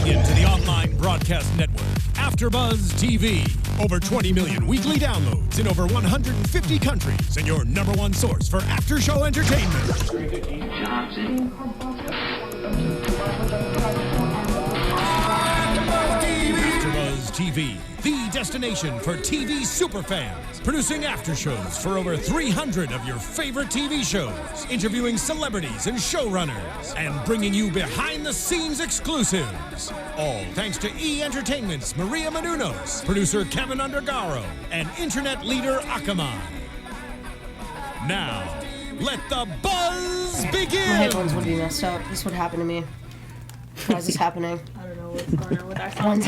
into the online broadcast network, AFTERBUZZ TV. Over 20 million weekly downloads in over 150 countries, and your #1 source for after-show entertainment. AFTERBUZZ TV, the destination for TV superfans. Producing after-shows for over 300 of your favorite TV shows. Interviewing celebrities and showrunners. And bringing you behind-the-scenes exclusives. All thanks to E! Entertainment's Maria Menounos, producer Kevin Undergaro, and internet leader Akamai. Now, let the buzz begin! My headphones would be messed up. This would happen to me. Why is this happening? I don't know what's going on with our song.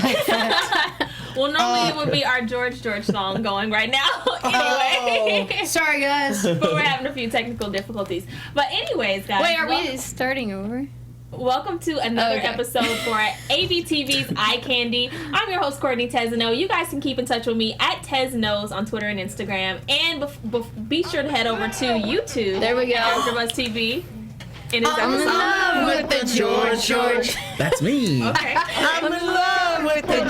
Well, normally it would be our George song going right now. Anyway. Sorry, guys. But we're having a few technical difficulties. But anyways, guys. Wait, are we starting over? Welcome to another episode for ABTV's Eye Candy. I'm your host, Courtney Tezeno. You guys can keep in touch with me at Teznos on Twitter and Instagram. And be sure to head over to YouTube. There we go. AFTERBUZZ TV. In this I'm in love with the George. That's me. Okay. I'm in love with the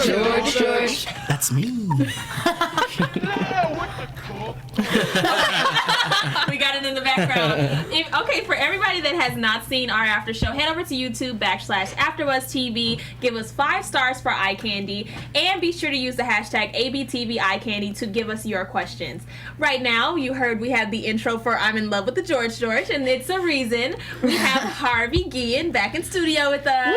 George. That's me. We got it in the background. Okay, for everybody that has not seen our after show, head over to YouTube /AfterBuzz TV. Give us 5 stars for Eye Candy, and be sure to use the hashtag ABTV Eye Candy to give us your questions. Right now, you heard we have the intro for I'm in love with the George, and it's a reason. We have Harvey Guillen back in studio with us.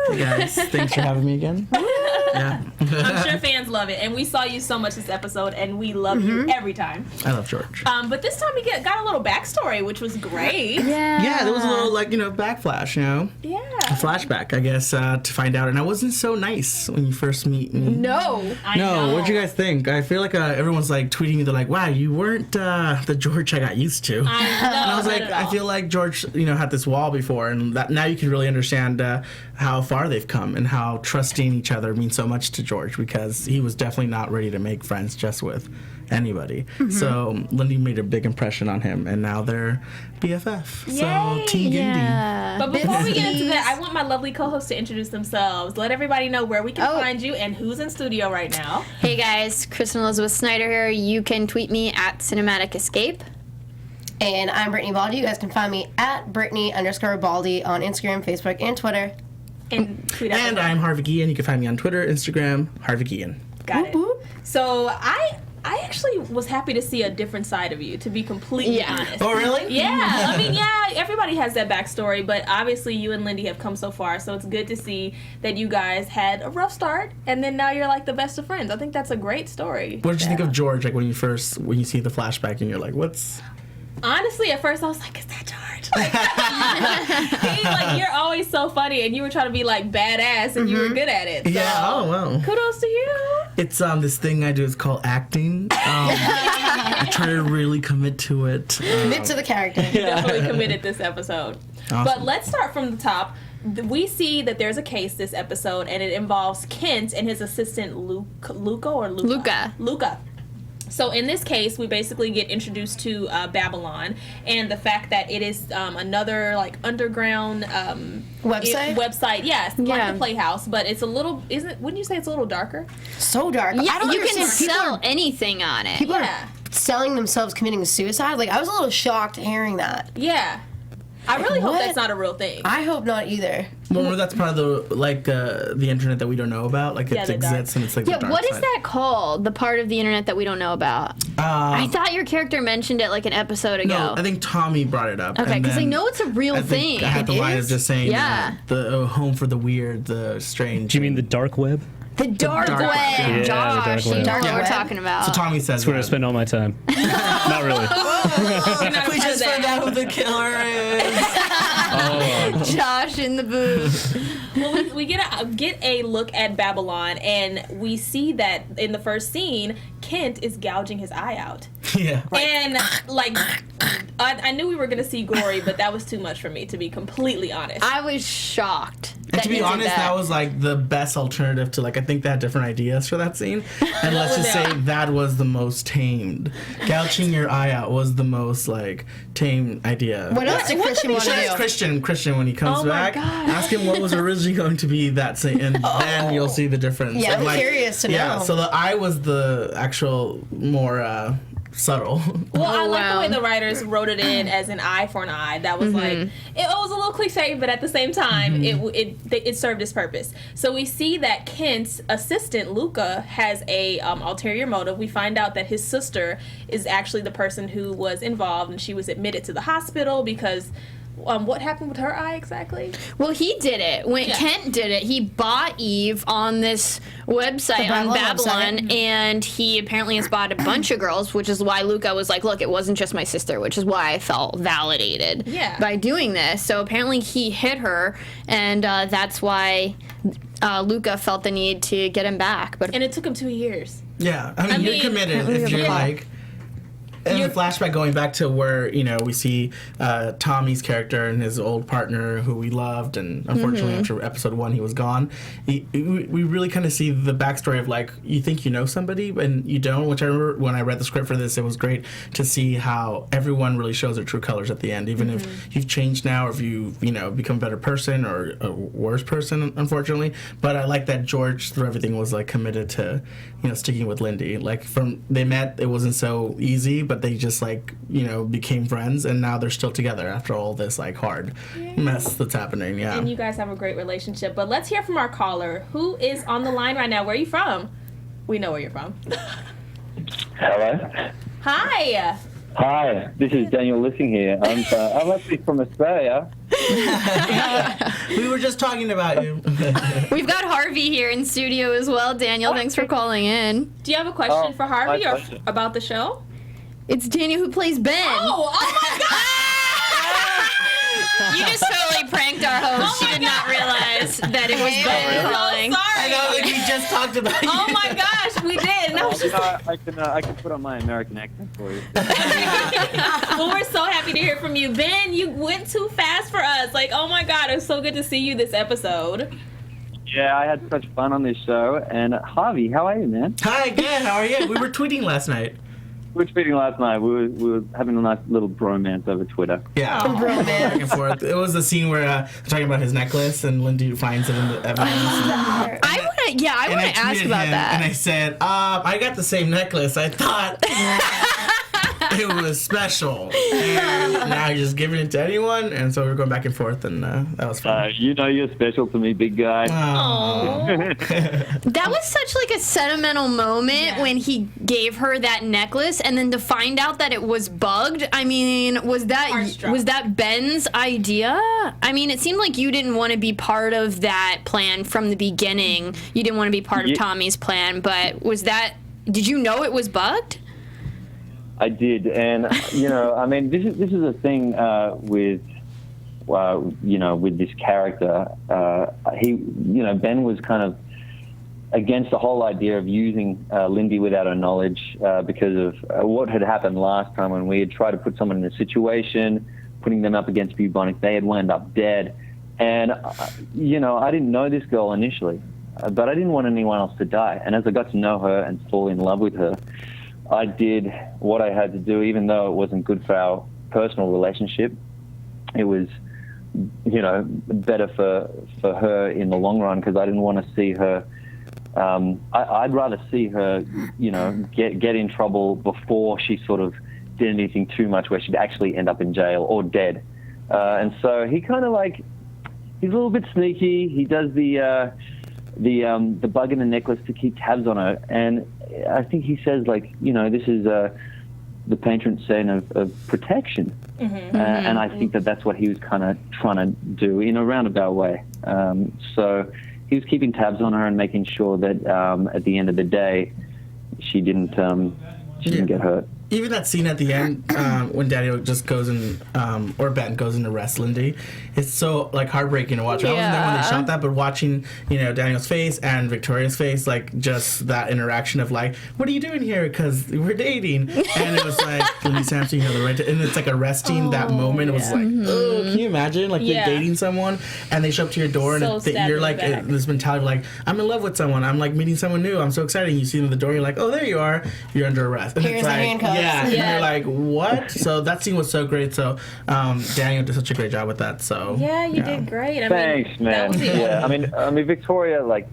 Hey guys, thanks for having me again. Yeah. I'm sure fans love it, and we saw you so much this episode, and we love you every time. I love George. But this time we got a little backstory, which was great. Yeah, there was a little, backflash, Yeah. A flashback, I guess, to find out. And I wasn't so nice when you first meet me. No. I know. What'd you guys think? I feel like everyone's, tweeting me. They're like, wow, you weren't the George I got used to. I know. And I was like, I feel like George, had this wall before. And that now you can really understand how far they've come and how trusting each other means so much to George, because he was definitely not ready to make friends just with anybody. So Lindy made a big impression on him, and now they're BFF. Yay. So Team Lindy. But before we get into that, I want my lovely co-hosts to introduce themselves. Let everybody know where we can find you and who's in studio right now. Hey guys, Kristen Snyder here. You can tweet me at Cinematic Escape. And I'm Brittany Baldassari. You guys can find me at Brittany_Baldy on Instagram, Facebook, and Twitter. And tweet out. And I'm Harvey Guillen. You can find me on Twitter, Instagram, Harvey Guillen. Got it. So I actually was happy to see a different side of you, to be completely honest. Oh, really? Yeah. I mean, everybody has that backstory, but obviously you and Lindy have come so far, so it's good to see that you guys had a rough start, and then now you're like the best of friends. I think that's a great story. What did you think of George, when you see the flashback and you're like, what's... Honestly, at first I was like, is that George? You're always so funny, and you were trying to be badass, and you were good at it. So, oh, wow. Kudos to you. It's this thing I do is called acting. I try to really commit to it. Commit to the character. Definitely committed this episode. Awesome. But let's start from the top. We see that there's a case this episode, and it involves Kent and his assistant Luca. So in this case, we basically get introduced to Babylon, and the fact that it is another underground website. Yes, like the Playhouse, but it's a little. Wouldn't you say it's a little darker? So dark. Yeah, I don't you can understand. sell anything on it. People are selling themselves committing suicide. I was a little shocked hearing that. Yeah. I really hope that's not a real thing. I hope not either. Well, that's part of the internet that we don't know about. It exists and it's the dark what is side. that called? The part of the internet that we don't know about? I thought your character mentioned it an episode ago. No, I think Tommy brought it up. Okay, because I know it's a real thing. I had the line of just saying, the home for the weird, the strange. Do you mean the dark web? The dark web. Yeah, Josh, the dark web. you know what we're talking about. So Tommy says That's where I spend all my time. Not really. We just found out who the killer is. Josh in the booth. Well, we get a look at Babylon, and we see that in the first scene, Kent is gouging his eye out. Yeah. And I knew we were gonna see gory, but that was too much for me, to be completely honest. I was shocked. And to be honest, that was like the best alternative to like, I think they had different ideas for that scene. And let's just say that was the most tamed. Gouging your eye out was the most like tame idea. What else did Christian want to do? Christian, when he comes back, ask him what was originally going to be that scene, and then you'll see the difference. Yeah, and I'm curious to know. Yeah, so the eye was the actual more subtle. Well, I like the way the writers wrote it in as an eye for an eye. That was like, it was a little cliche, but at the same time, it served its purpose. So we see that Kent's assistant, Luca, has a ulterior motive. We find out that his sister is actually the person who was involved, and she was admitted to the hospital because... what happened with her eye exactly? Well, he did it. When Kent did it, he bought Eve on this website on Babylon, and he apparently has bought a bunch of girls, which is why Luca was like, look, it wasn't just my sister, which is why I felt validated by doing this. So apparently he hit her, and that's why Luca felt the need to get him back. And it took him 2 years. Yeah, I mean you're committed if you're like... And the flashback going back to where, you know, we see Tommy's character and his old partner who we loved, and unfortunately after episode 1 he was gone. We really kind of see the backstory of like, you think you know somebody and you don't, which I remember when I read the script for this, it was great to see how everyone really shows their true colors at the end, even if you've changed now or if you've, you know, become a better person or a worse person, unfortunately. But I like that George, through everything, was like committed to, you know, sticking with Lindy. Like from they met, it wasn't so easy, but they just like, you know, became friends, and now they're still together after all this like hard mess that's happening. Yeah. And you guys have a great relationship. But let's hear from our caller, who is on the line right now. Where are you from? We know where you're from. Hello. Hi. Hi, this is Daniel Lissing here. I'm actually from Australia. We were just talking about you. We've got Harvey here in studio as well. Daniel, thanks for calling in. Do you have a question for Harvey or about the show? It's Daniel who plays Ben. Oh my God! You just totally pranked our host. She did not realize that it was Ben calling. So sorry. I know, like we just talked about you. Oh my gosh, we did. And I was just... I can put on my American accent for you. Well, we're so happy to hear from you. Ben, you went too fast for us. Like, oh my God, it's so good to see you this episode. Yeah, I had such fun on this show. And Harvey, how are you, man? Hi again, how are you? We were tweeting last night. We were tweeting last night. We were having a nice little bromance over Twitter. Yeah, back and forth. It was the scene where talking about his necklace, and Lindy finds it in the evidence. I want to ask about that. And I said, I got the same necklace. I thought it was special, and now you're just giving it to anyone. And so we were going back and forth, and that was fun. You know you're special to me, big guy. That was such like a sentimental moment when he gave her that necklace, and then to find out that it was bugged. I mean, was that Ben's idea? I mean, it seemed like you didn't want to be part of that plan from the beginning. You didn't want to be part of Tommy's plan, but did you know it was bugged? I did, and you know, I mean, this is a thing with this character. Ben was kind of against the whole idea of using Lindy without her knowledge because of what had happened last time when we had tried to put someone in a situation, putting them up against bubonic. They had wound up dead, and I didn't know this girl initially, but I didn't want anyone else to die. And as I got to know her and fall in love with her, I did what I had to do, even though it wasn't good for our personal relationship. It was, better for her in the long run, because I didn't want to see her. I'd rather see her, get in trouble before she sort of did anything too much where she'd actually end up in jail or dead. And so he kind of like, he's a little bit sneaky. He does the bug in the necklace to keep tabs on her, and I think he says this is the patron saint of protection, and I think that's what he was kind of trying to do in a roundabout way. So he was keeping tabs on her and making sure that at the end of the day she didn't get hurt. even that scene at the end when Daniel just goes in, or Ben goes in to arrest Lindy, it's so like heartbreaking to watch. I wasn't there when they shot that, but watching Daniel's face and Victoria's face, like just that interaction of like, what are you doing here? Because we're dating, and it was like Lindy Sampson, the right, and it's like arresting that moment. It was like, oh, can you imagine like you're dating someone and they show up to your door and you're like this mentality of like, I'm in love with someone, I'm like meeting someone new, I'm so excited. And you see them at the door, you're like, oh, there you are, you're under arrest. And here's the handcuffs. and you're like, what? So that scene was so great. So Daniel did such a great job with that. So you did great. Thanks, man. Yeah, I mean, Victoria, like,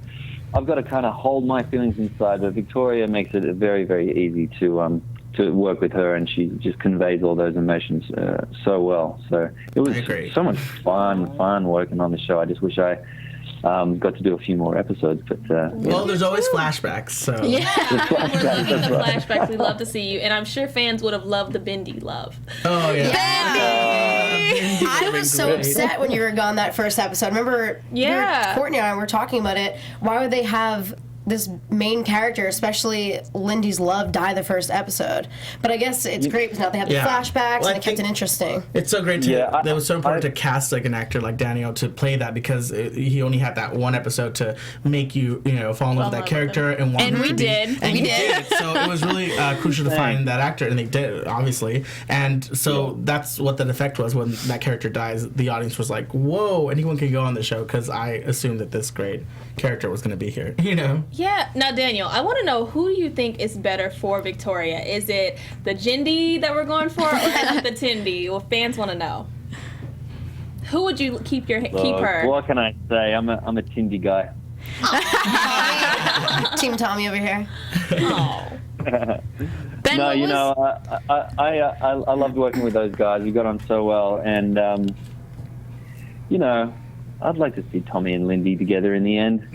I've got to kind of hold my feelings inside, but Victoria makes it very, very easy to work with her, and she just conveys all those emotions so well. So it was so much fun working on the show. I just wish I got to do a few more episodes, but well, there's always flashbacks. So flashbacks. We love to see you, and I'm sure fans would have loved the Bendy love. Oh yeah. I was so upset when you were gone that first episode. Remember, Courtney and I were talking about it. Why would they have this main character, especially Lindy's love, die the first episode? But I guess it's great because now they have the flashbacks, and it kept it interesting. It's so great to that was so important to cast like an actor like Daniel to play that, because he only had that one episode to make you fall in love with that character and want him to be. And we did. So it was really crucial to find that actor, and they did, obviously. And so that's what the effect was when that character dies. The audience was like, whoa, anyone can go on the show, because I assumed that this great character was going to be here. Yeah. Now, Daniel, I want to know, who do you think is better for Victoria? Is it the Jindy that we're going for, or is it the Tindy? Well, fans want to know. Who would you keep her? What can I say? I'm a Tindy guy. Team Tommy over here. Oh. Ben, I loved working with those guys. We got on so well, and I'd like to see Tommy and Lindy together in the end.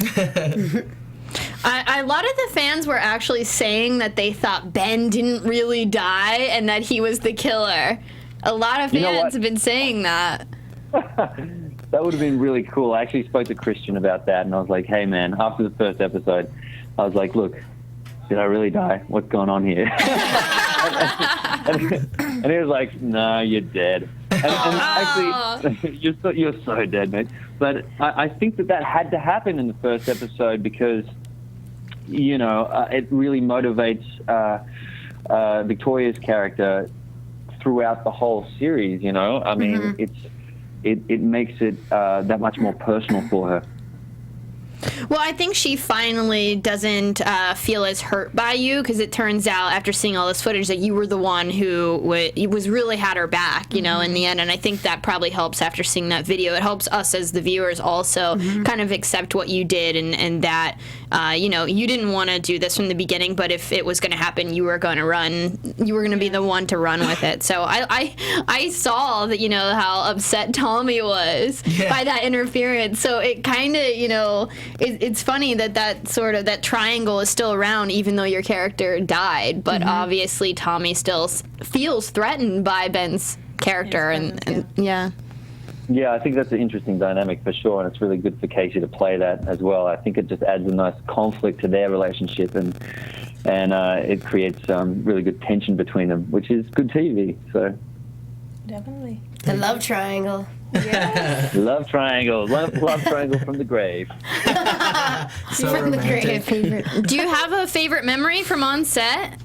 A lot of the fans were actually saying that they thought Ben didn't really die and that he was the killer. A lot of fans have been saying that. That would have been really cool. I actually spoke to Christian about that, and I was like, hey, man, after the first episode, I was like, look, did I really die? What's going on here? and he was like, no, you're dead. And actually, you're so dead, mate. But I think that had to happen in the first episode, because it really motivates Victoria's character throughout the whole series. I mean, it makes it that much more personal for her. Well, I think she finally doesn't feel as hurt by you, because it turns out after seeing all this footage that you were the one who was really had her back, in the end. And I think that probably helps after seeing that video. It helps us as the viewers also kind of accept what you did, and that, you didn't want to do this from the beginning, but if it was going to happen, you were going to run. You were going to be the one to run with it. So I saw that, how upset Tommy was by that interference. So it kind of, it's funny that sort of that triangle is still around, even though your character died. But obviously, Tommy still feels threatened by Ben's character, Yeah, I think that's an interesting dynamic for sure, and it's really good for Kiersey to play that as well. I think it just adds a nice conflict to their relationship, and it creates really good tension between them, which is good TV. So definitely the love triangle. Yes. Love triangle from the grave. So from the romantic. grave. Do you have a favorite memory from on set?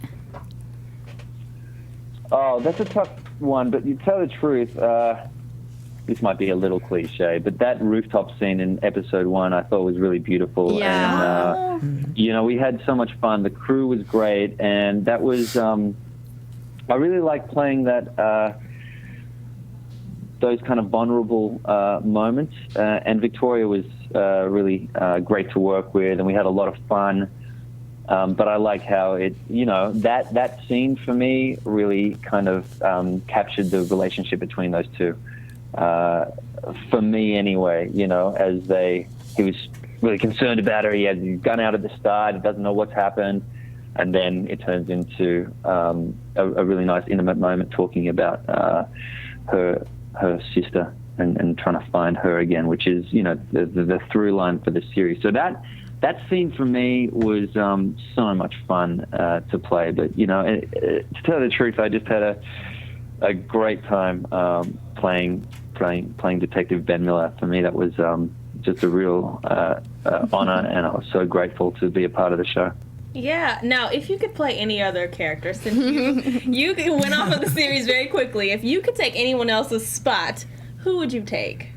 Oh, that's a tough one, but you tell the truth, this might be a little cliche, but that rooftop scene in episode 1 I thought was really beautiful. Yeah. And, we had so much fun. The crew was great, and that was, I really liked playing that, those kind of vulnerable moments, and Victoria was really great to work with, and we had a lot of fun. But I like how it, that scene for me really kind of captured the relationship between those two. For me anyway, as he was really concerned about her. He had his gun out at the start. He doesn't know what's happened. And then it turns into a really nice intimate moment talking about her sister and trying to find her again, which is, the through line for the series. So that that scene for me was so much fun to play. But to tell the truth, I just had a great time playing Detective Ben Miller. For me, that was just a real honor, and I was so grateful to be a part of the show. Yeah. Now, if you could play any other character, since you went off of the series very quickly, if you could take anyone else's spot, who would you take?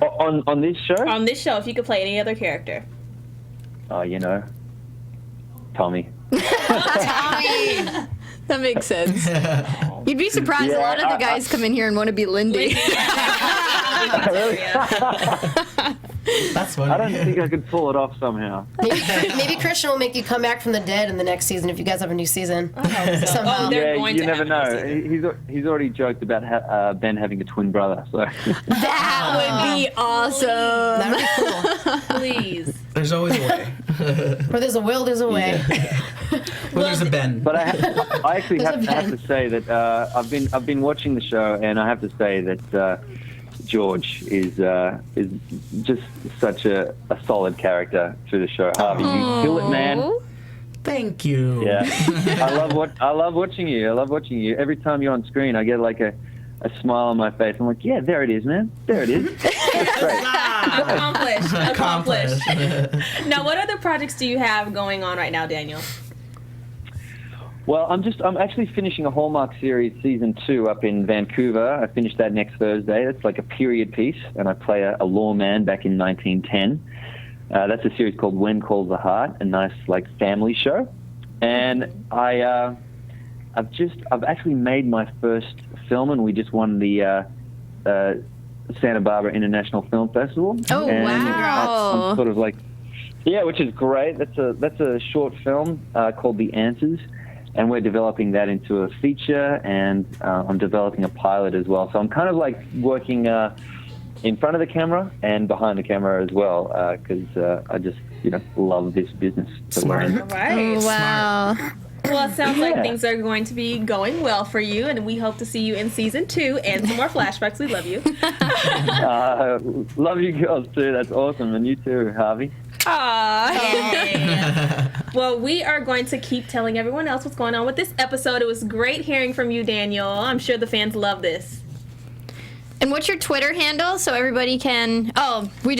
On this show? On this show, if you could play any other character. Tommy. Tommy. That makes sense. You'd be surprised. A lot of the guys come in here and want to be Lindy. That's funny. I don't think I could pull it off somehow. Maybe Christian will make you come back from the dead in the next season if you guys have a new season. Somehow. You never know. He's already joked about Ben having a twin brother. So that would be awesome. That would be cool. Please. There's always a way. Where there's a will, there's a way. Well, there's a Ben. But I actually have to say that I've been watching the show, and I have to say that George is just such a solid character through the show. Harvey, you kill it, man. Thank you. Yeah, I love watching you. I love watching you. Every time you're on screen, I get like a smile on my face. I'm like, yeah, there it is, man. There it is. That's great. Accomplished. Now, what other projects do you have going on right now, Daniel? Well, I'm actually finishing a Hallmark series season 2 up in Vancouver. I finished that next Thursday. It's like a period piece, and I play a lawman back in 1910. That's a series called When Calls the Heart, a nice like family show. And I've actually made my first film, and we just won the Santa Barbara International Film Festival. Oh, and wow! I'm sort of like, yeah, which is great. That's a short film called The Answers. And we're developing that into a feature, and I'm developing a pilot as well. So I'm kind of like working in front of the camera and behind the camera as well, because I just love this business. Smart. All right. Oh, wow. Well, it sounds like things are going to be going well for you, and we hope to see you in season 2 and some more flashbacks. We love you. Love you girls too. That's awesome, and you too, Harvey. Aww. Well, we are going to keep telling everyone else what's going on with this episode. It was great hearing from you, Daniel. I'm sure the fans love this. And what's your Twitter handle so everybody can... Oh, we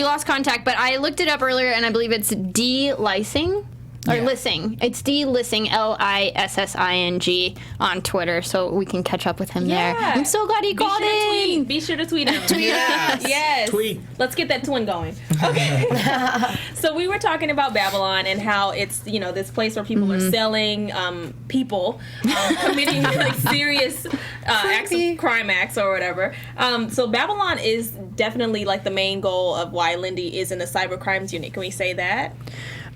lost contact, but I looked it up earlier, and I believe it's Lissing. Or Lissing. It's Lissing, Lissing on Twitter, so we can catch up with him there. I'm so glad he called in. Be sure to tweet him. Yes. Tweet. Let's get that twin going. Okay. So we were talking about Babylon and how it's, this place where people are selling people, committing like serious crime acts or whatever. So Babylon is definitely like the main goal of why Lindy is in the cyber crimes unit. Can we say that?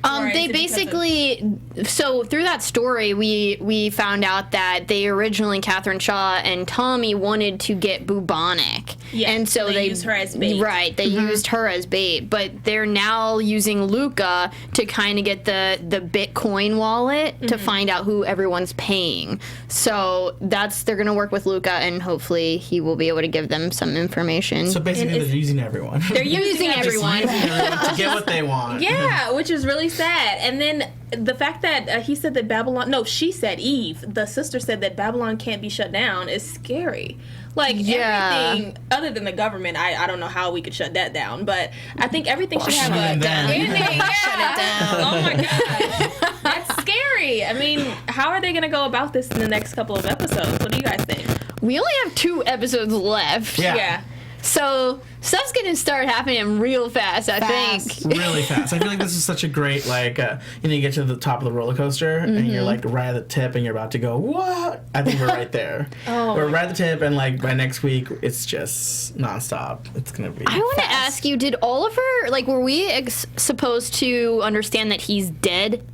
They basically, so through that story, we found out that they originally, Catherine Shaw and Tommy, wanted to get bubonic. Yeah, and so they used her as bait. Right, they used her as bait, but they're now using Luca to kind of get the Bitcoin wallet to find out who everyone's paying. So they're going to work with Luca, and hopefully he will be able to give them some information. So basically they're using everyone. They're using everyone. To get what they want. Yeah, which is really sad. And then the fact that he said that she said, Eve, the sister said that Babylon can't be shut down is scary. Like, everything, other than the government, I don't know how we could shut that down, but I think everything should have a ending. Shut it down. Oh my gosh. That's scary. I mean, how are they going to go about this in the next couple of episodes? What do you guys think? We only have 2 episodes left. Yeah. So stuff's gonna start happening real fast, I think. Really fast. I feel like this is such a great, you get to the top of the roller coaster and you're like right at the tip and you're about to go, what? I think we're right there. We're right at the tip, and by next week it's just nonstop. It's gonna be. I want to ask you, did Oliver, were we supposed to understand that he's dead?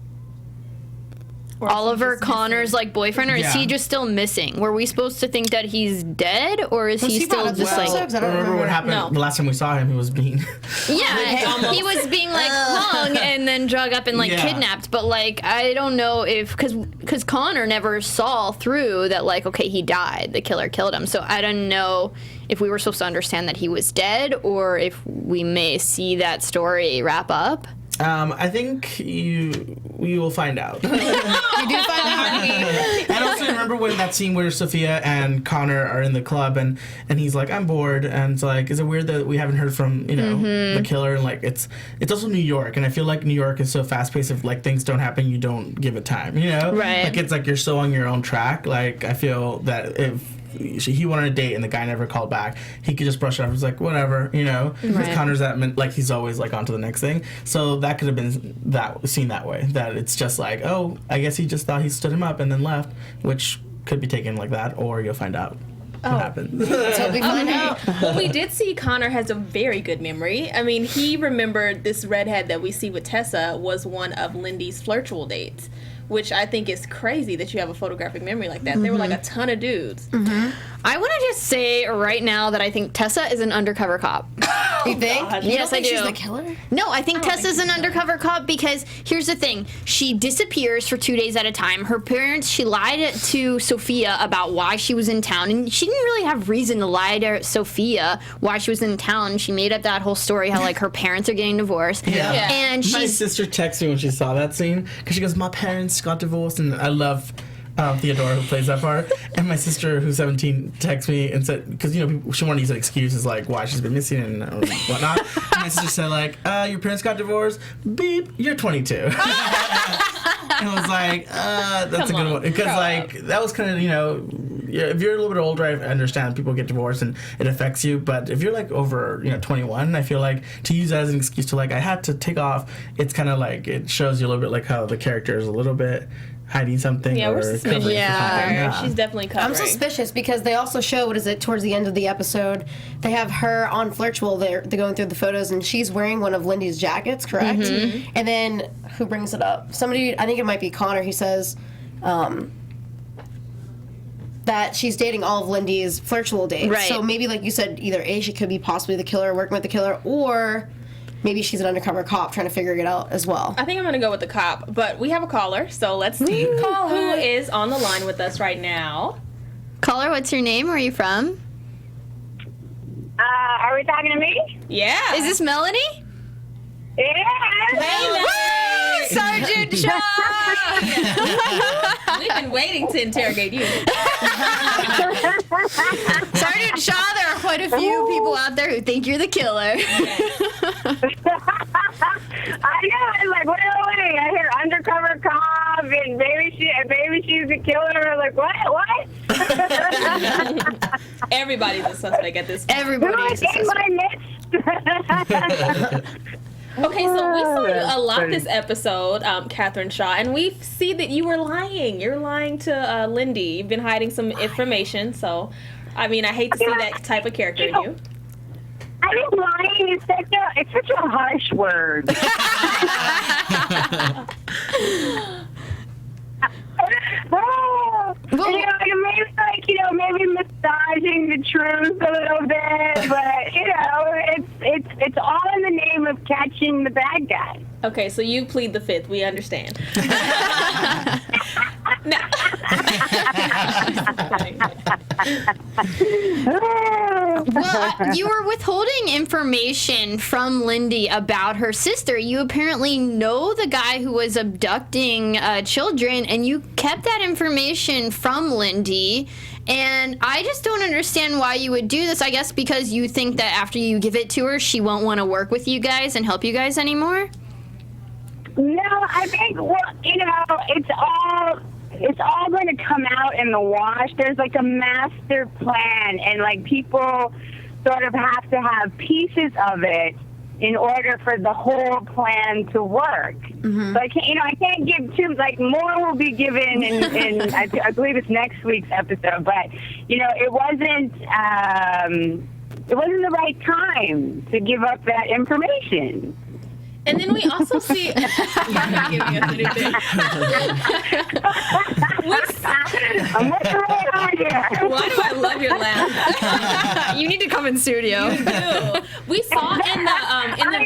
Oliver Connor's boyfriend, or is he just still missing? Were we supposed to think that he's dead, or is he still just remember what happened the last time we saw him? He was being he was being hung and then drug up and kidnapped. But I don't know if because Connor never saw through that okay, he died, the killer killed him. So I don't know if we were supposed to understand that he was dead, or if we may see that story wrap up. I think you will find out. You do find out. And also remember when that scene where Sophia and Connor are in the club and he's like, I'm bored, and it's like, is it weird that we haven't heard from the killer? And like it's also New York, and I feel like New York is so fast paced. If like things don't happen, you don't give it time. Right? Like it's like you're so on your own track. Like I feel that if he went on a date and the guy never called back, he could just brush it off. It's like whatever, With Connor's like he's always like on to the next thing. So that could have been seen that way. That it's just like, oh, I guess he just thought he stood him up and then left, which could be taken like that, or you'll find out what happened. So we find out. Well, we did see Connor has a very good memory. I mean, he remembered this redhead that we see with Tessa was one of Lindy's flirtual dates, which I think is crazy that you have a photographic memory like that. There were like a ton of dudes. I want to just say right now that I think Tessa is an undercover cop. You think? Yes, I do. She's the killer? No, I think Tessa's an undercover cop because here's the thing. She disappears for 2 days at a time. Her parents, she lied to Sophia about why she was in town, and she didn't really have reason to lie to Sophia why she was in town. She made up that whole story how like her parents are getting divorced. Yeah. And My sister texted me when she saw that scene because she goes, my parents got divorced, and I love Theodora, who plays that part. And my sister, who's 17, texted me and said, because she wanted to use an excuse as like why she's been missing and whatnot. And my sister said like, your parents got divorced. Beep, you're 22. And I was like, that's a good one, because like that was kind of if you're a little bit older, I understand people get divorced and it affects you. But if you're like over 21, I feel like to use that as an excuse to like I had to take off. It's kind of like it shows you a little bit like how the character is a little bit hiding something. Yeah, we're suspicious. Yeah. She's definitely covering. I'm suspicious because they also show, towards the end of the episode, they have her on Flirtual. They're going through the photos, and she's wearing one of Lindy's jackets, correct? Mm-hmm. And then, who brings it up? Somebody, I think it might be Connor, he says that she's dating all of Lindy's Flirtual dates. Right. So maybe, like you said, either A, she could be possibly the killer, working with the killer, or maybe she's an undercover cop trying to figure it out as well. I think I'm going to go with the cop, but we have a caller, so let's see who is on the line with us right now. Caller, what's your name? Where are you from? Are we talking to me? Yeah. Is this Melanie? Yeah. Hey, Sergeant Shaw! We've been waiting to interrogate you. Sergeant Shaw, there are quite a few people out there who think you're the killer. I know. I'm like, wait. I hear undercover cop and maybe she's the killer. I'm like, what? Everybody's a suspect at this point. Everybody is a in suspect. my midst. Okay, so we saw you a lot this episode, Catherine Shaw, and we see that you were lying. You're lying to Lindy. You've been hiding some information, so, I mean, I hate to see that type of character in you. I think lying is such a harsh word. Maybe massaging the truth a little bit, but it's all in the name of catching the bad guy. Okay, so you plead the fifth. We understand. Well, you were withholding information from Lindy about her sister. You apparently know the guy who was abducting children, and you kept that information from Lindy. And I just don't understand why you would do this. I guess because you think that after you give it to her, she won't want to work with you guys and help you guys anymore? No, I think, it's all going to come out in the wash. There's like a master plan, and like people sort of have to have pieces of it in order for the whole plan to work. Mm-hmm. So I can't give too, like, more will be given in I believe it's next week's episode, but it wasn't the right time to give up that information. And then we also see... You're not giving us anything. I'm looking right on here. Why do I love your laugh? You need to come in studio. You do. We saw in the... I know.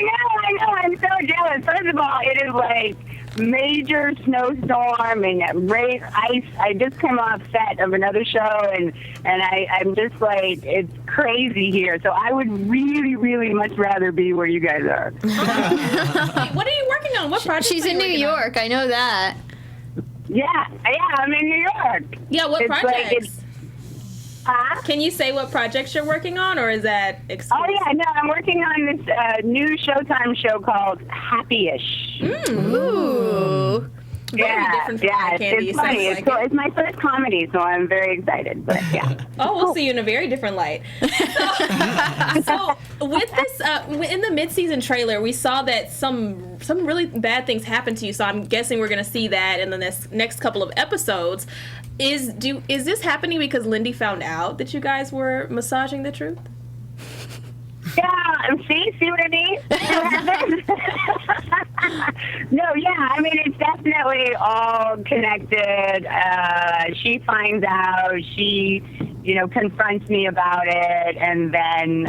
I know. I'm so jealous. First of all, it is like major snowstorm and rain, ice. I just came off set of another show, and I'm just like, it's crazy here. So I would really, really much rather be where you guys are. What are you working on? What project? She's in New York. I know that. Yeah, I'm in New York. Yeah, what projects? Huh? Can you say what projects you're working on, or is that exclusive? Oh, yeah, no, I'm working on this new Showtime show called Happy-ish. Ooh. Very different from eye candy. It's funny. It's my first comedy, so I'm very excited. But yeah. Oh, we'll see you in a very different light. So with this, in the mid-season trailer, we saw that some really bad things happened to you. So I'm guessing we're going to see that in the next couple of episodes. Is this happening because Lindy found out that you guys were massaging the truth? Yeah, see what I mean? No, yeah, I mean, it's definitely all connected. She finds out, she, confronts me about it, and then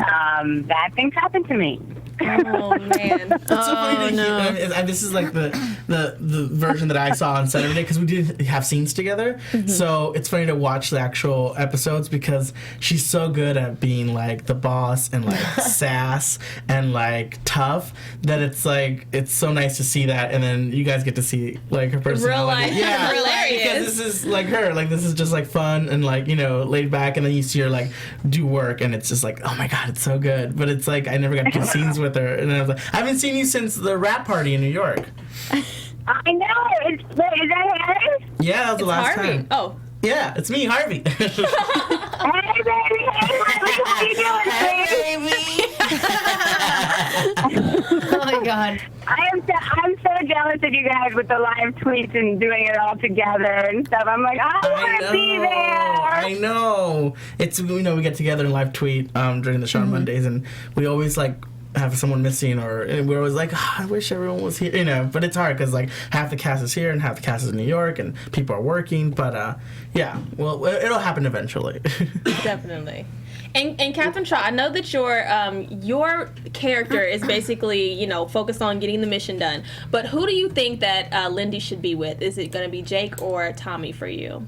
bad things happen to me. Oh, man. It's so funny to this is like the version that I saw on Saturday, because we did have scenes together. Mm-hmm. So it's funny to watch the actual episodes, because she's so good at being like the boss and like sass and like tough, that it's like, it's so nice to see that. And then you guys get to see like her personality. Real life. Yeah. Hilarious. Because this is like her. Like, this is just like fun and like, laid back. And then you see her like do work, and it's just like, oh my God, it's so good. But it's like, I never got to do scenes with her. And I was like, I haven't seen you since the rap party in New York. I know. Is that Harry? Yeah, that was the last Harvey. time. Oh. Yeah, it's me, Harvey. Hey, baby. Hey, Harvey. How you doing, baby? Oh, my God. I'm so jealous of you guys with the live tweets and doing it all together and stuff. I'm like, I want to be there. I know. It's, we get together and live tweet during the show on Mondays, and we always like have someone missing, and we're always like, I wish everyone was here, but it's hard because like half the cast is here and half the cast is in New York, and people are working, but yeah, well, it'll happen eventually. Definitely. And Catherine Shaw, I know that your character is basically, focused on getting the mission done, but who do you think that Lindy should be with? Is it going to be Jake or Tommy for you?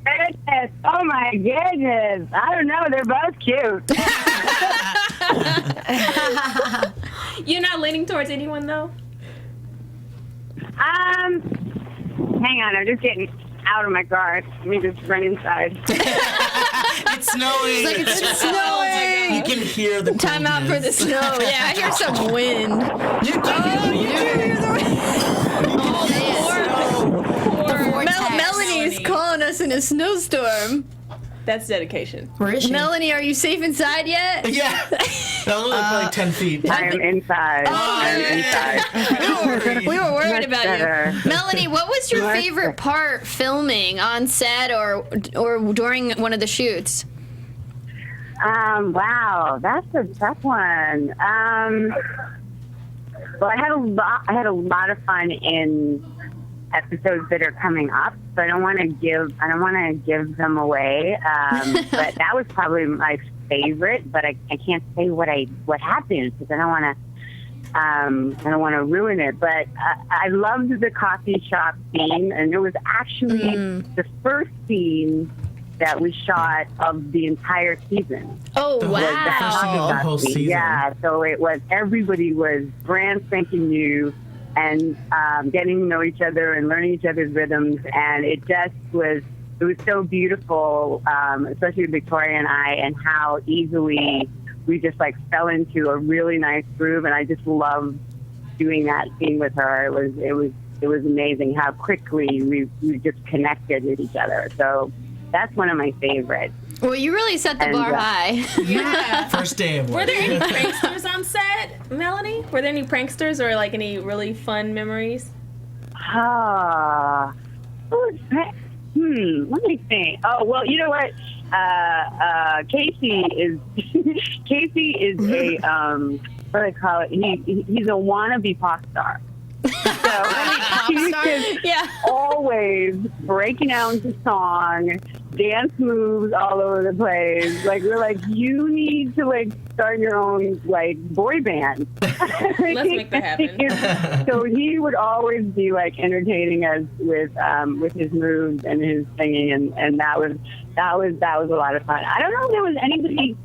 Goodness. Oh my goodness. I don't know. They're both cute. You're not leaning towards anyone, though? Hang on. I'm just getting out of my car. Let me just run inside. It's snowing. It's snowing. You can hear the time out for the snow. Yeah, I hear some wind. You can hear the wind. Melanie's calling us in a snowstorm. That's dedication. Where is she? Melanie, are you safe inside yet? Yeah. That was only like 10 feet. I'm inside. I'm inside. We were worried Much about better. you. Melanie, what was your favorite part filming on set or during one of the shoots? Wow, that's a tough one. Well, I had a lot of fun in episodes that are coming up, so I don't want to give them away. But that was probably my favorite. But I can't say what happened because I don't want to ruin it. But I loved the coffee shop scene, and it was actually the first scene that we shot of the entire season. Oh, wow. The first scene of the whole season. Yeah, so everybody was brand spanking new, and getting to know each other and learning each other's rhythms, and it was so beautiful, especially Victoria and I, and how easily we just like fell into a really nice groove, and I just loved doing that scene with her. It was amazing how quickly we just connected with each other. So that's one of my favorites. Well, you really set the bar high. Yeah. First day of work. Were there any pranksters on set, Melanie? Were there any pranksters or like any really fun memories? Let me think. Oh, well, you know what? Kiersey is a what do I call it? He's a wannabe pop star. So he's just always breaking out into song, dance moves all over the place. Like, we're like, you need to like start your own like boy band. Let's make that happen. So he would always be like entertaining us with his moves and his singing, and that was a lot of fun. I don't know if there was anybody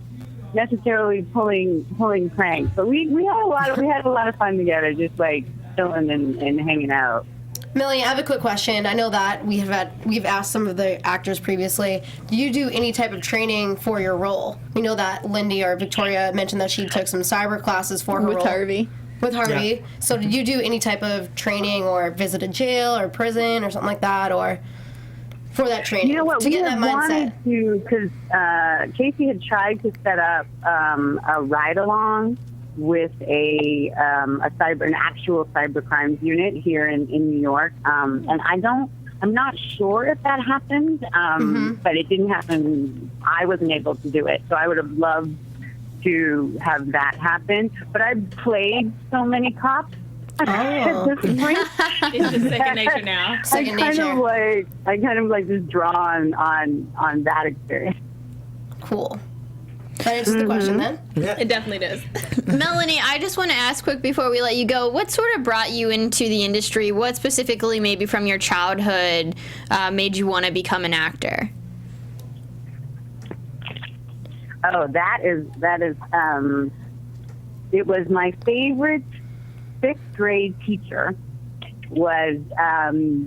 necessarily pulling pranks, but we had a lot of fun together, just like chilling and hanging out. Millie, I have a quick question. I know that we've asked some of the actors previously. Do you do any type of training for your role? We know that Lindy or Victoria mentioned that she took some cyber classes for her role. With Harvey. Yeah. So did you do any type of training or visit a jail or prison or something like that, or for that training? You know what? To get that mindset. Wanted to, because Kiersey had tried to set up a ride-along with an actual cyber crimes unit here in New York, and I'm not sure if that happened, but it didn't happen. I wasn't able to do it, so I would have loved to have that happen. But I've played so many cops. At this point. It's just second nature now. I kind of like just draw on that experience. Cool. That answers the question then? Yeah. It definitely does. Melanie, I just want to ask quick before we let you go, what sort of brought you into the industry? What specifically, maybe from your childhood, made you want to become an actor? Oh, that is. It was my favorite 6th grade teacher was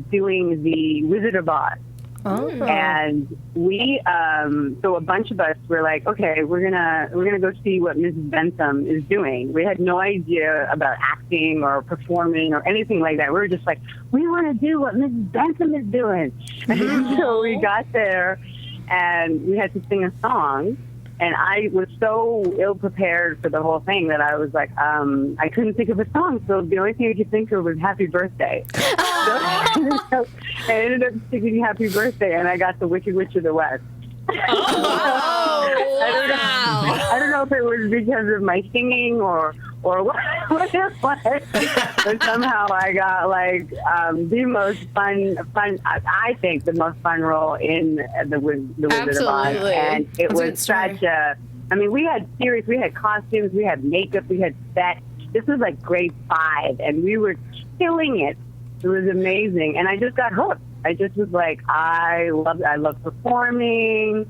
doing the Wizard of Oz. Oh. And we, so a bunch of us were like, okay, we're gonna go see what Mrs. Bentham is doing. We had no idea about acting or performing or anything like that. We were just like, we want to do what Mrs. Bentham is doing. And so we got there, and we had to sing a song. And I was so ill-prepared for the whole thing that I was like, I couldn't think of a song, so the only thing I could think of was Happy Birthday. So I ended up singing Happy Birthday, and I got the Wicked Witch of the West. I don't know if it was because of my singing or what it was, but somehow I got like the most fun. I think the most fun role in the Wizard of Oz, and it was such a. I mean, we had costumes, we had makeup, we had set. This was like grade 5, and we were killing it. It was amazing, and I just got hooked. I just was like, I love performing.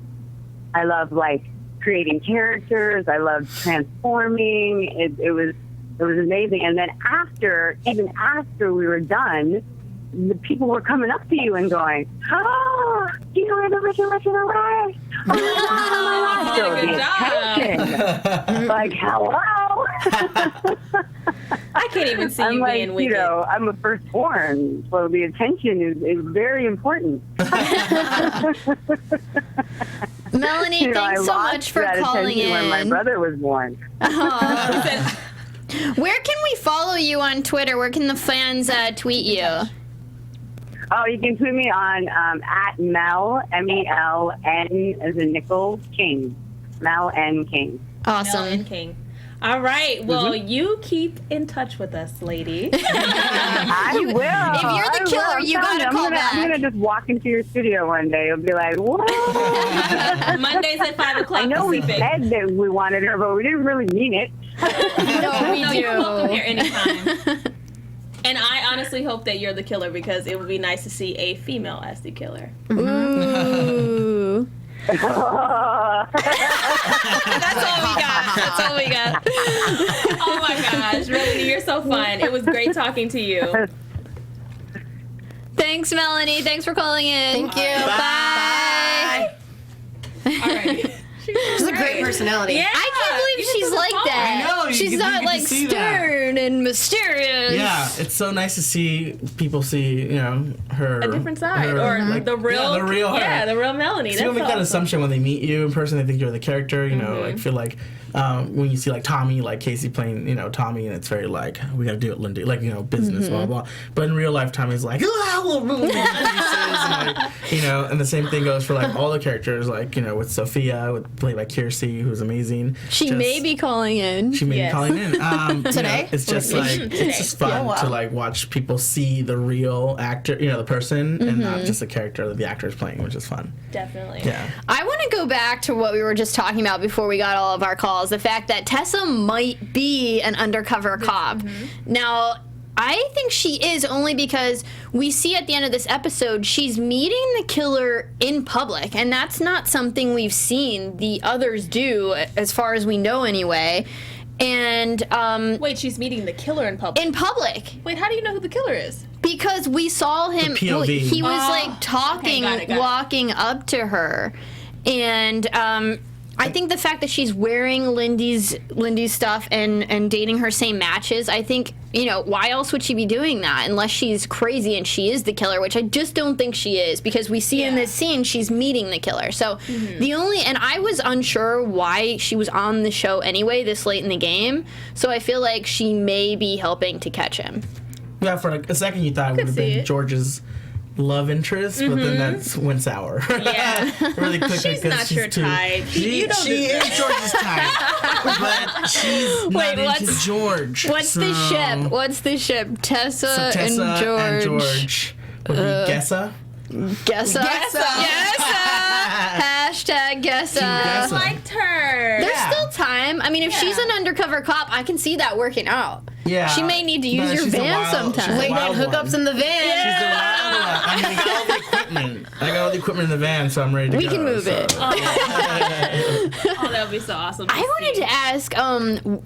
I love like creating characters. I love transforming. It was amazing. And then even after we were done, the people were coming up to you and going, "Oh, you were the Wicked Witch of the West." Oh, so the attention, like, hello. I can't even see you being wicked. I'm a firstborn, so the attention is very important. Melanie, thanks so much for calling in. When my brother was born. Where can we follow you on Twitter? Where can the fans tweet you? Oh, you can tweet me on at Mel, MELN as in Nicholls King. Mel N King. Awesome. Mel N King. All right. Well, you keep in touch with us, lady. I will. If you're the killer, you gotta call back. I'm gonna just walk into your studio one day and be like, "Whoa!" Mondays at 5 o'clock. I know Pacific. We said that we wanted her, but we didn't really mean it. No, we do. You're welcome here anytime. And I honestly hope that you're the killer, because it would be nice to see a female as the killer. Ooh. That's all we got. Oh my gosh, Melanie, you're so fun. It was great talking to you. Thanks, Melanie. Thanks for calling in. Thank you. Bye. All right. She's a great personality. Yeah, I can't believe she's like that. I know. She's not like stern and mysterious. Yeah, it's so nice to see people see, her. A different side. The real. Yeah, the real her. Yeah, the real Melanie. So you make that assumption when they meet you in person. They think you're the character, I feel like when you see like Tommy, like Kiersey playing, Tommy, and it's very like, we gotta do it, Lindy, like, business, blah, blah. But in real life, Tommy's like, and the same thing goes for like all the characters, like, with Sophia, played by Kiersey, who's amazing. She may be calling in. She may be calling in. Today? It's just like, it's just fun to like watch people see the real actor, the person, and not just the character that the actor is playing, which is fun. Definitely. Yeah. I want to go back to what we were just talking about before we got all of our calls. calls, the fact that Tessa might be an undercover cop. Now, I think she is, only because we see at the end of this episode she's meeting the killer in public, and that's not something we've seen the others do, as far as we know anyway. And wait, she's meeting the killer in public? In public. Wait, how do you know who the killer is? Because we saw him. The POV. Well, he was like talking, got it. walking up to her, and I think the fact that she's wearing Lindy's stuff and dating her same matches, I think, you know, why else would she be doing that unless she's crazy and she is the killer, which I just don't think she is, because we see in this scene she's meeting the killer. So and I was unsure why she was on the show anyway this late in the game, so I feel like she may be helping to catch him. Yeah, for like a second you thought it would have been George's love interest, but then that went sour. Yeah. Really quickly. She's not your type. She is George's type, but she's not into George. What's the ship? What's the ship? Tessa and George. Would be Gessa? Gessa. Hashtag Gessa. I liked her. There's still time. I mean, if she's an undercover cop, I can see that working out. Yeah. She may need to use your van sometime. Waiting on hookups in the van. She's the wild one. I mean, I got all the equipment. I got all the equipment in the van, so I'm ready to go. We can move it. Oh, that would be so awesome. I wanted to ask,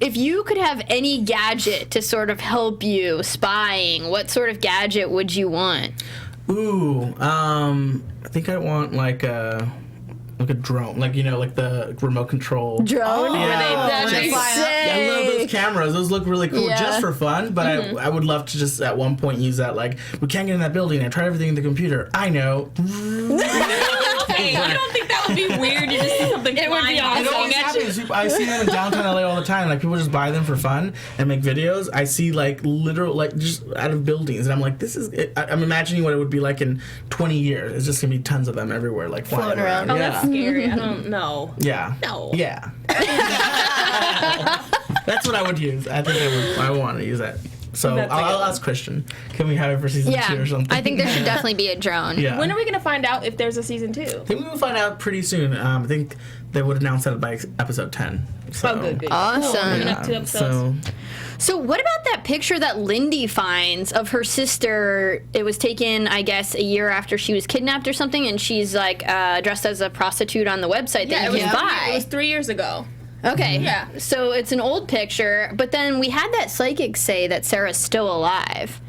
if you could have any gadget to sort of help you spying, what sort of gadget would you want? Ooh, I think I want like a drone, like, you know, like the remote control Drone? That'd be sick. I love those cameras. Those look really cool just for fun, but I would love to just at one point use that, like, we can't get in that building. I tried everything in the computer. I know. Okay, you don't think that would be weird? You just see something flying. It always happens. I see them in downtown LA all the time. Like, people just buy them for fun and make videos. I see, like, literal, like, just out of buildings, and I'm like, this is it. I'm imagining what it would be like in 20 years. It's just gonna be tons of them everywhere, like, flying around. Oh, that's scary. I don't know. Yeah. No. Yeah. That's what I would use. I think I want to use that. So I'll ask Christian. Can we have it for season 2 or something? I think there should definitely be a drone. Yeah. When are we going to find out if there's a season 2? I think we will find out pretty soon. I think they would announce that by episode 10. So, good. Awesome. Cool. 2 episodes. So what about that picture that Lindy finds of her sister? It was taken, I guess, a year after she was kidnapped or something, and she's like dressed as a prostitute on the website that you can buy. It was 3 years ago. Okay. Yeah. So it's an old picture, but then we had that psychic say that Sarah's still alive.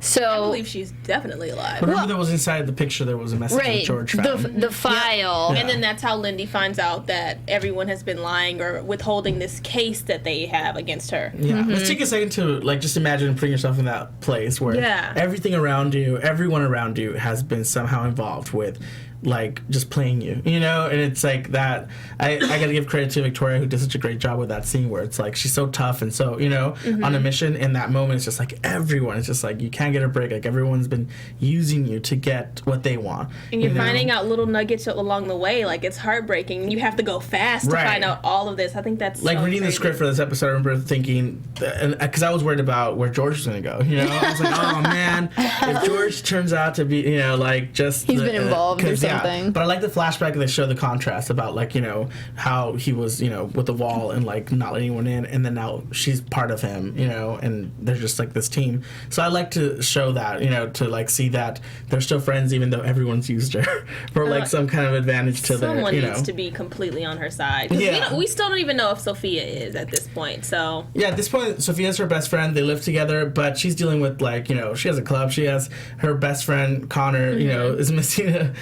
So I believe she's definitely alive. Whatever that was inside the picture, there was a message that George found. The file. And then that's how Lindy finds out that everyone has been lying or withholding this case that they have against her. Yeah. Let's take a second to, like, just imagine putting yourself in that place where everything around you, everyone around you has been somehow involved with, like, just playing you, you know? And it's like that. I gotta give credit to Victoria, who did such a great job with that scene where it's like she's so tough and so, you know, on a mission. In that moment, it's just like everyone, it's just like you can't get a break. Like, everyone's been using you to get what they want. And you're finding out little nuggets along the way. Like, it's heartbreaking. You have to go fast to find out all of this. I think that's like so reading crazy. the script for this episode. I remember thinking, because I was worried about where George was going to go. You know, I was like, oh man, if George turns out to be, you know, like just he's been involved or something. Yeah. But I like the flashback they show the contrast about, like, you know, how he was, you know, with the wall and like not letting anyone in, and then now she's part of him, you know, and they're just like this team. So I like to show that, you know, to like see that they're still friends even though everyone's used her for like some kind of advantage to their, someone you know. needs to be completely on her side. We still don't even know if Sophia is at this point. So yeah, at this point, Sophia's her best friend. They live together, but she's dealing with, like, you know, she has a club. She has her best friend Connor, you know, is missing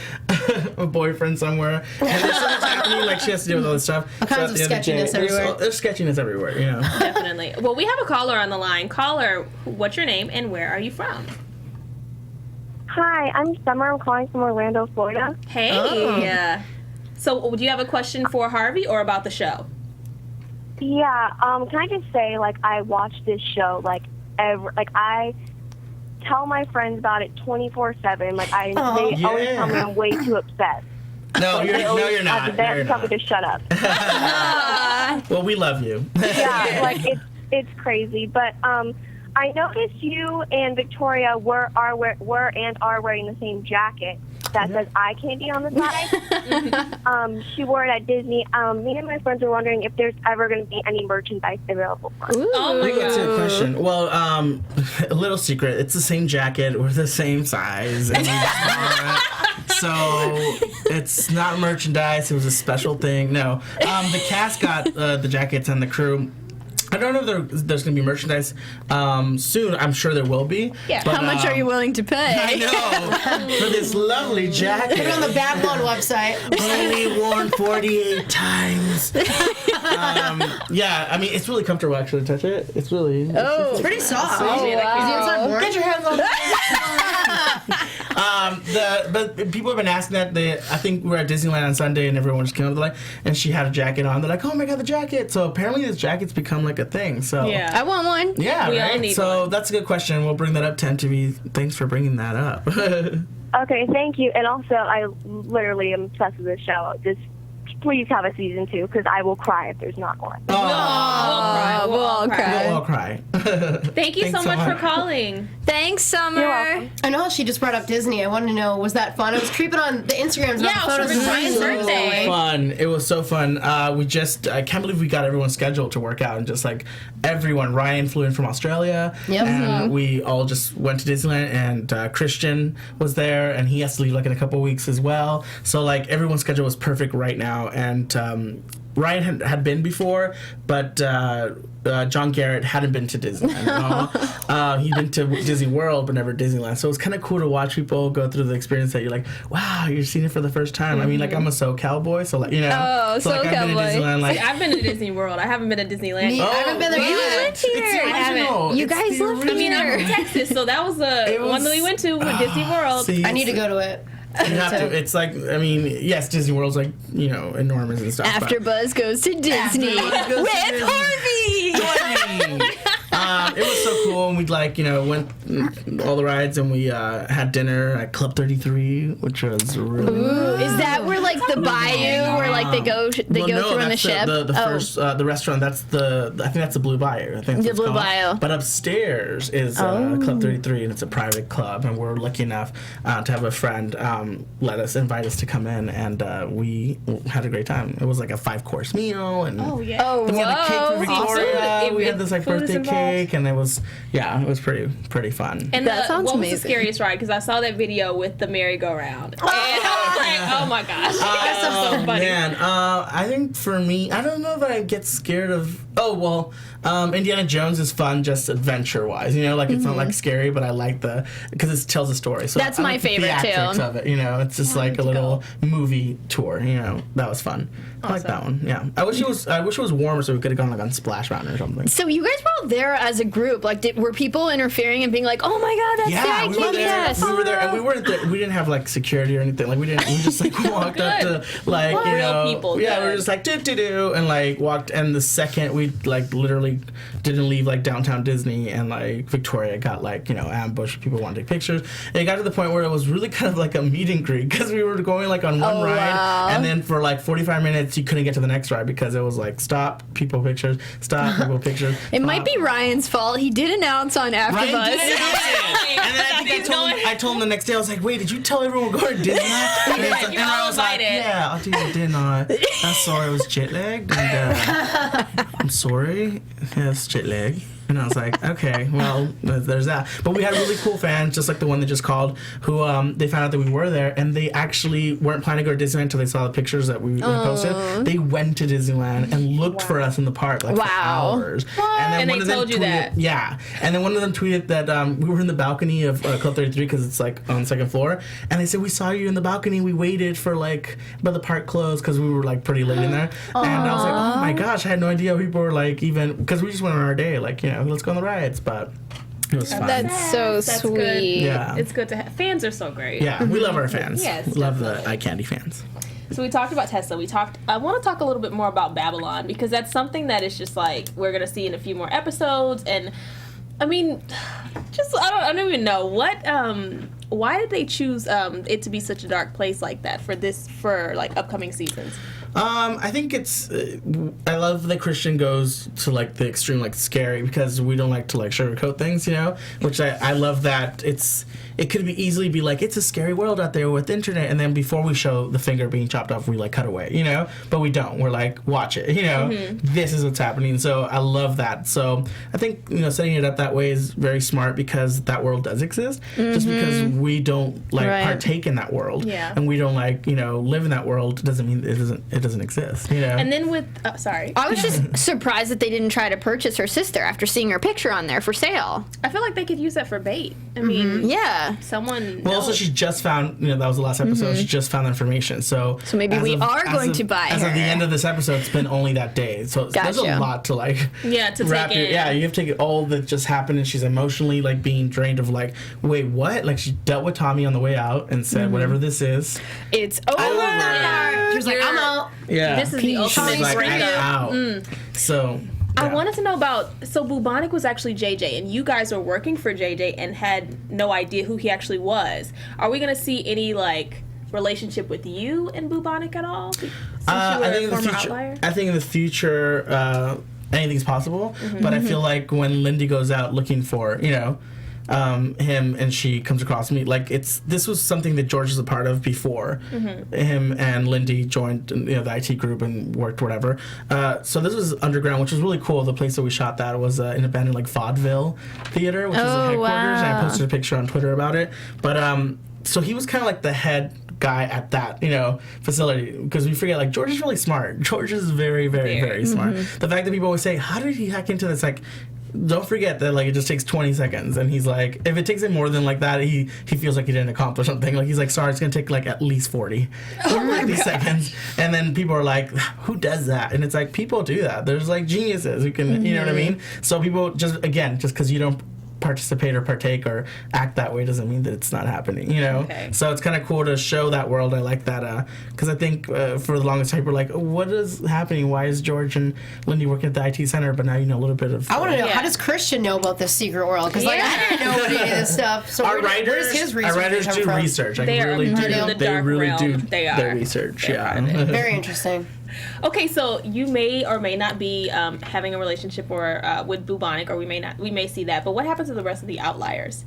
a boyfriend somewhere, and there's so much happening. Like, she has to deal with all this stuff. All kinds of sketchiness everywhere. There's sketchiness everywhere, you know. Definitely. Well, we have a caller on the line. Caller, what's your name and where are you from? Hi, I'm Summer. I'm calling from Orlando, Florida. Hey. Oh. So, do you have a question for Harvey or about the show? Yeah. Can I just say, like, I watch this show I tell my friends about it 24/7. Like, they always tell me I'm way too upset. No, you're not. They tell me to shut up. Well, we love you. Yeah, like it's crazy. But I noticed you and Victoria are wearing the same jacket. that says eye candy on the side. She wore it at Disney. Me and my friends are wondering if there's ever going to be any merchandise available for us. Oh my God. That's a good question. Well, a little secret. It's the same jacket. We're the same size. And so it's not merchandise. It was a special thing. No. The cast got the jackets and the crew. I don't know if there's going to be merchandise soon. I'm sure there will be. Yeah. But, how much are you willing to pay? I know. For this lovely jacket. Put it on the Babylon website. Only worn 48 times. Yeah, I mean, it's really comfortable, actually, to touch it. It's really... It's pretty soft. Oh, wow. Get your hands on But people have been asking that. I think we were at Disneyland on Sunday, and everyone just came up, like, and she had a jacket on. They're like, "Oh my God, the jacket!" So apparently, this jacket's become like a thing. So Yeah. I want one. yeah, We all right. need So one. that's a good question. We'll bring that up to MTV. Thanks for bringing that up. Okay, thank you. And also, I literally am obsessed with this show. Just please have a season 2 because I will cry if there's not one. We'll all cry. We'll all cry. Thank you so Thanks much for calling. Thanks, Summer. You're welcome. I know she just brought up Disney. I wanted to know, was that fun? I was creeping on the Instagrams. Yeah, about the it was photos. for Ryan's birthday. Fun. It was so fun. I can't believe we got everyone's schedule to work out, and just like everyone. Ryan flew in from Australia, Yep. and we all just went to Disneyland. And Christian was there, and he has to leave like in a couple weeks as well. So like everyone's schedule was perfect right now, and Ryan had been before, but John Garrett hadn't been to Disneyland at all. He'd been to Disney World, but never Disneyland. So it was kind of cool to watch people go through the experience that you're like, wow, you're seeing it for the first time. I mean, like, I'm a SoCal boy, so like, you know. Oh, so like, SoCal I've been to boy. Disneyland, like, I've been to Disney World. I haven't been to Disneyland. Me, I haven't been there what? yet. went here. It's the I haven't. original. You It's guys the lived I mean, I'm original. from Texas, so that was the It one that we was- went to with Disney World. See, I need to go to it. You have to. It's like, I mean, yes, Disney World's like, you know, enormous and stuff. but- AfterBuzz goes to Disney AfterBuzz goes to with Disney. Harvey. It was so cool, and we like, you know, went all the rides, and we had dinner at Club 33, which was really. Ooh, is that where like the bayou where like they go Well, no, through on the that's ship? The first the restaurant. That's I think that's the Blue Bayou. I think that's The what it's Blue called. Bayou. But upstairs is Club 33, and it's a private club, and we're lucky enough to have a friend invite us to come in, and we had a great time. It was like a 5-course meal, and Oh, yeah. Oh, we had a cake for whoa. Victoria. Food. We had this like Food is birthday involved. cake, and it was pretty fun. And That sounds what was amazing. the scariest ride? Because I saw that video with the merry-go-round. And I was like, oh my gosh. That's so funny. Man, I think for me, I don't know that I get scared of. Oh well, Indiana Jones is fun, just adventure-wise. You know, like it's not like scary, but I like because it tells a story. So That's I my like the favorite, too. theatrics of it. You know, it's just like a little movie tour. You know, that was fun. I like that one. Yeah, I wish it was warmer, so we could have gone like on Splash Mountain or something. So you guys were all there as a group. Like, were people interfering and being like, "Oh my God, that's the eye we were candy there. fest." We were there, and we weren't there. We didn't have like security or anything. Like we just like walked up to like you Real know people, yeah we were good. just like do and like walked. And the second we like literally didn't leave like downtown Disney, and like Victoria got like you know ambushed. People wanted to take pictures. And it got to the point where it was really kind of like a meet and greet because we were going like on one ride, wow. and then for like 45 minutes you couldn't get to the next ride because it was like stop people pictures, stop people pictures. It might be Ryan's fault. He did announce on Ryan AfterBuzz. did it. And then I think I told him the next day, I was like, wait, did you tell everyone we're going to Disneyland? And, like, and you're I all was like, invited. yeah, I'll do the dinner. I'm sorry I was jet lagged. And, I'm sorry. Yes, jet lag. And I was like, okay, well, there's that. But we had really cool fans, just like the one that just called, who they found out that we were there, and they actually weren't planning to go to Disneyland until they saw the pictures that we posted. They went to Disneyland and looked for us in the park like for hours. And one they of them told you tweeted, that? Yeah. And then one of them tweeted that we were in the balcony of Club 33 because it's like on the second floor. And they said, we saw you in the balcony. We waited for like, but the park closed because we were like pretty late in there. And I was like, oh my gosh, I had no idea people were like even, because we just went on our day, like, you know, let's go on the rides. But it was fun. That's so That's sweet. good. Yeah. It's good to have. Fans are so great. Yeah, we love our fans. Yes, We love the eye candy fans. So we talked about Tesla. I want to talk a little bit more about Babylon because that's something that is just like we're gonna see in a few more episodes. And I mean, just I don't even know what. Why did they choose it to be such a dark place like that for like upcoming seasons? I think it's. I love that Christian goes to like the extreme, like scary, because we don't like to like sugarcoat things, you know. Which I love that it could be easily be like it's a scary world out there with the internet, and then before we show the finger being chopped off, we like cut away, you know. But we don't. We're like, watch it, you know. This is what's happening. So I love that. So I think setting it up that way is very smart, because that world does exist. Just because we don't like partake in that world, and we don't like live in that world doesn't mean it doesn't exist, you know. And then with sorry, I was just surprised that they didn't try to purchase her sister after seeing her picture on there for sale. I feel like they could use that for bait. I mean, someone. Well, also she just found that was the last episode. She just found the information, so maybe we are going to buy her. As of the end of this episode, it's been only that day, so there's a lot to like. To wrap take in. You have to take all that just happened, and she's emotionally like being drained of like, wait, what? Like she dealt with Tommy on the way out and said, whatever this is, it's over. She was like, I'm out. Yeah, this is the ultimate out. So. I wanted to know so Bubonic was actually JJ, and you guys were working for JJ and had no idea who he actually was. Are we going to see any, like, relationship with you and Bubonic at all? Since you were a former outlier? I think in the future, anything's possible, but I feel like when Lindy goes out looking for, him, and she comes across me, like this was something that George was a part of before him and Lindy joined the IT group and worked whatever. So this was underground, which was really cool. The place that we shot that was an abandoned like vaudeville theater, which is the headquarters, and I posted a picture on Twitter about it. But so he was kind of like the head guy at that facility, because we forget like George is really smart. George is very, very, very smart. The fact that people always say, how did he hack into this, like, don't forget that like it just takes 20 seconds, and he's like, if it takes him more than like that, he feels like he didn't accomplish something. Like he's like, sorry, it's gonna take like at least 40 seconds, and then people are like, who does that? And it's like, people do that. There's like geniuses who can, you know what I mean? So people just because you don't participate or partake or act that way doesn't mean that it's not happening, So it's kind of cool to show that world. I like that, because I think for the longest time we're like, what is happening? Why is George and Lindy working at the IT center? But now you know a little bit of. I want to know, how does Christian know about this secret world? Because I didn't know any of this stuff. So our writers do research. Like, they really do. They really do their research. Yeah, very interesting. Okay, so you may or may not be having a relationship with Bubonic, or we may see that. But what happens to the rest of the outliers?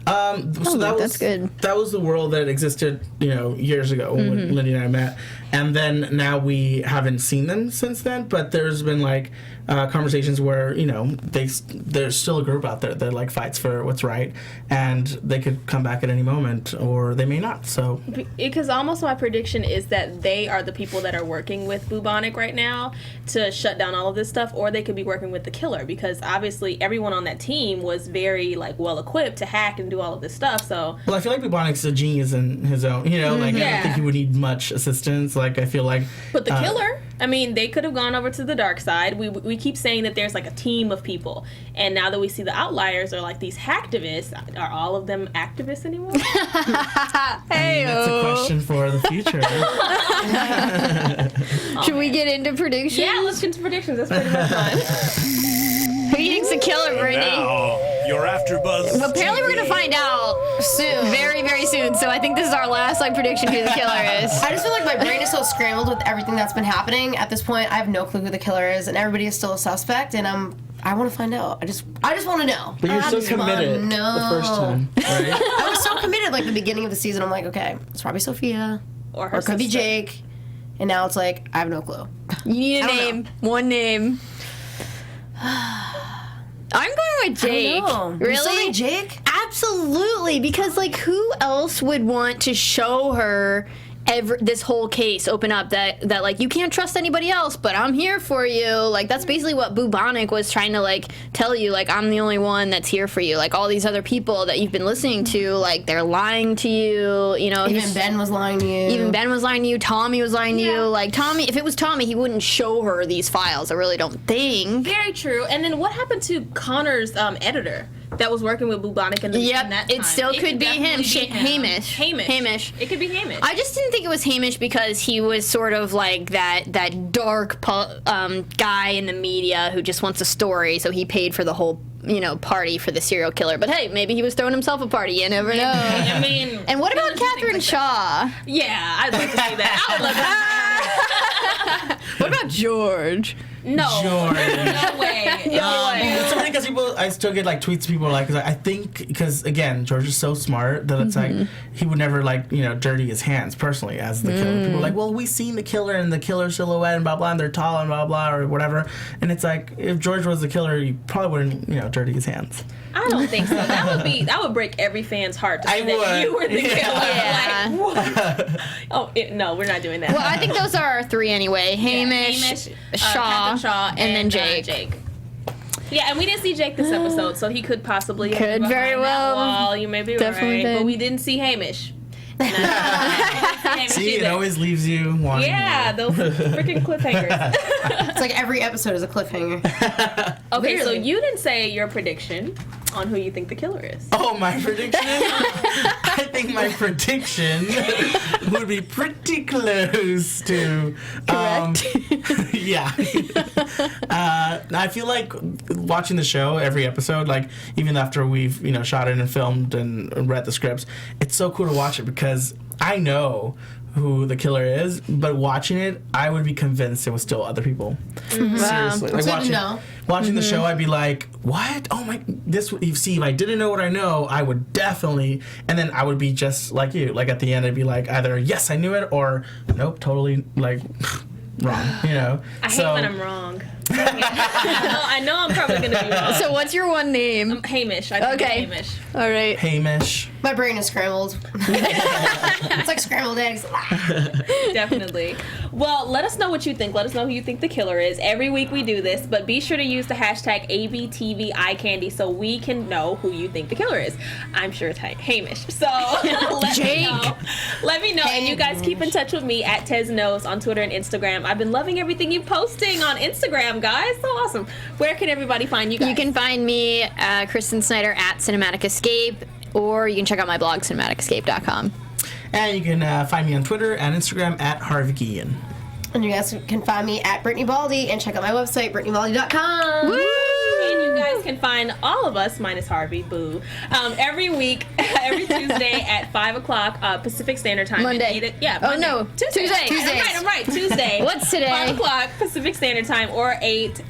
So that's good. That was the world that existed, years ago when Lindy and I met, and then now we haven't seen them since then. But there's been like conversations where there's still a group out there that like fights for what's right, and they could come back at any moment, or they may not. So because almost my prediction is that they are the people that are working with Bubonic right now to shut down all of this stuff, or they could be working with the killer, because obviously everyone on that team was very like well equipped to hack and do all of this stuff. So I feel like Bubonic's a genius in his own. I don't think he would need much assistance. Like I feel like, but the killer, I mean, they could have gone over to the dark side. We keep saying that there's like a team of people, and now that we see the outliers are like these hacktivists, are all of them activists anymore? Hey, that's a question for the future. Should we get into predictions? Yeah, let's get into predictions. That's pretty much fun. Who do you think's the killer, Brittany? Now, your AFTERBUZZ. Well, apparently we're gonna find out soon, very, very soon. So I think this is our last prediction who the killer is. I just feel like my brain is so scrambled with everything that's been happening. At this point, I have no clue who the killer is, and everybody is still a suspect. And I want to find out. I just want to know. But you're so committed the first time, right? I was so committed. Like the beginning of the season, I'm like, okay, it's probably Sophia, or it could be Jake. And now it's like, I have no clue. You need a name. One name. I'm going with Jake. Really? Jake? Absolutely, because who else would want to show her this whole case open up that like you can't trust anybody else, but I'm here for you. Like that's basically what Bubonic was trying to tell you, I'm the only one that's here for you. Like all these other people that you've been listening to, they're lying to you. Even Ben was lying to you. Tommy was lying to you. Like Tommy, if it was Tommy, he wouldn't show her these files. I really don't think. Very true. And then what happened to Connor's editor that was working with Bubonic in that time? It still could be him. Hamish. It could be Hamish. I just didn't think it was Hamish because he was sort of like that dark guy in the media who just wants a story, so he paid for the whole party for the serial killer. But hey, maybe he was throwing himself a party. You never know. I mean, and what about Catherine Shaw? Yeah, I'd like to see that. I would love to see that. What about George? No. George. No way. It's funny because I still get like tweets. People are like, cause I think because again, George is so smart that it's like he would never like dirty his hands personally as the killer. People are like, well, we seen the killer and the killer silhouette and blah blah, and they're tall and blah blah or whatever. And it's like if George was the killer, he probably wouldn't dirty his hands. I don't think so. That would break every fan's heart to say that you were the killer. Yeah. Like, what? No, we're not doing that. Well, I think those are our three anyway. Hamish, Captain Shaw, and then Jake. Yeah, and we didn't see Jake this episode, so he could possibly Could very well. Wall. You may be Definitely right, did. but we didn't see Hamish. See, it always leaves you wanting more. Those freaking cliffhangers. It's like every episode is a cliffhanger. Okay, so Literally. you didn't say your prediction on who you think the killer is. Oh, my prediction? I think my prediction would be pretty close to Correct. yeah. I feel like watching the show every episode, like even after we've shot it and filmed and read the scripts, it's so cool to watch it because I know who the killer is, but watching it, I would be convinced it was still other people. Seriously, like watching the show, I'd be like, "What? Oh my! This. You see, if I didn't know what I know, I would definitely." And then I would be just like you. Like at the end, I'd be like, either yes, I knew it, or nope, totally like wrong. I hate when I'm wrong. I know I'm probably going to be wrong. So what's your one name? Hamish. I think Okay. Hamish. All right. Hamish. My brain is scrambled. It's like scrambled eggs. Definitely. Well, let us know what you think. Let us know who you think the killer is. Every week we do this, but be sure to use the hashtag ABTVEyeCandy so we can know who you think the killer is. I'm sure it's Hamish. So let me know. Let me know. And you guys keep in touch with me at Tezeno on Twitter and Instagram. I've been loving everything you're posting on Instagram, guys. So awesome. Where can everybody find you guys? You can find me, Kristen Snyder, at Cinematic Escape, or you can check out my blog, cinematicscape.com. And you can find me on Twitter and Instagram at Harvey Guillen. And you guys can find me at Brittany Baldy and check out my website, BrittanyBaldy.com. Woo! And you guys can find all of us, minus Harvey, boo, every week, every Tuesday at 5 o'clock Pacific Standard Time. Monday. Monday. Oh, no. Tuesday. I'm right. Tuesday. What's today? 5 o'clock Pacific Standard Time or 8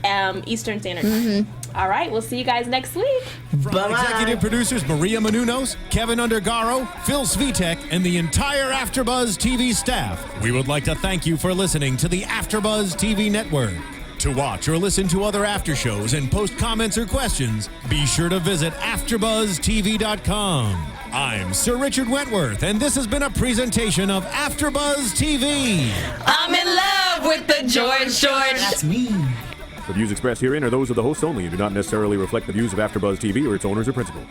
Eastern Standard Time. All right, we'll see you guys next week. From executive producers Maria Menounos, Kevin Undergaro, Phil Svitek, and the entire AfterBuzz TV staff, we would like to thank you for listening to the AfterBuzz TV network. To watch or listen to other after shows and post comments or questions, be sure to visit AfterBuzzTV.com. I'm Sir Richard Wentworth, and this has been a presentation of AfterBuzz TV. I'm in love with the George. That's me. The views expressed herein are those of the hosts only and do not necessarily reflect the views of AfterBuzz TV or its owners or principals.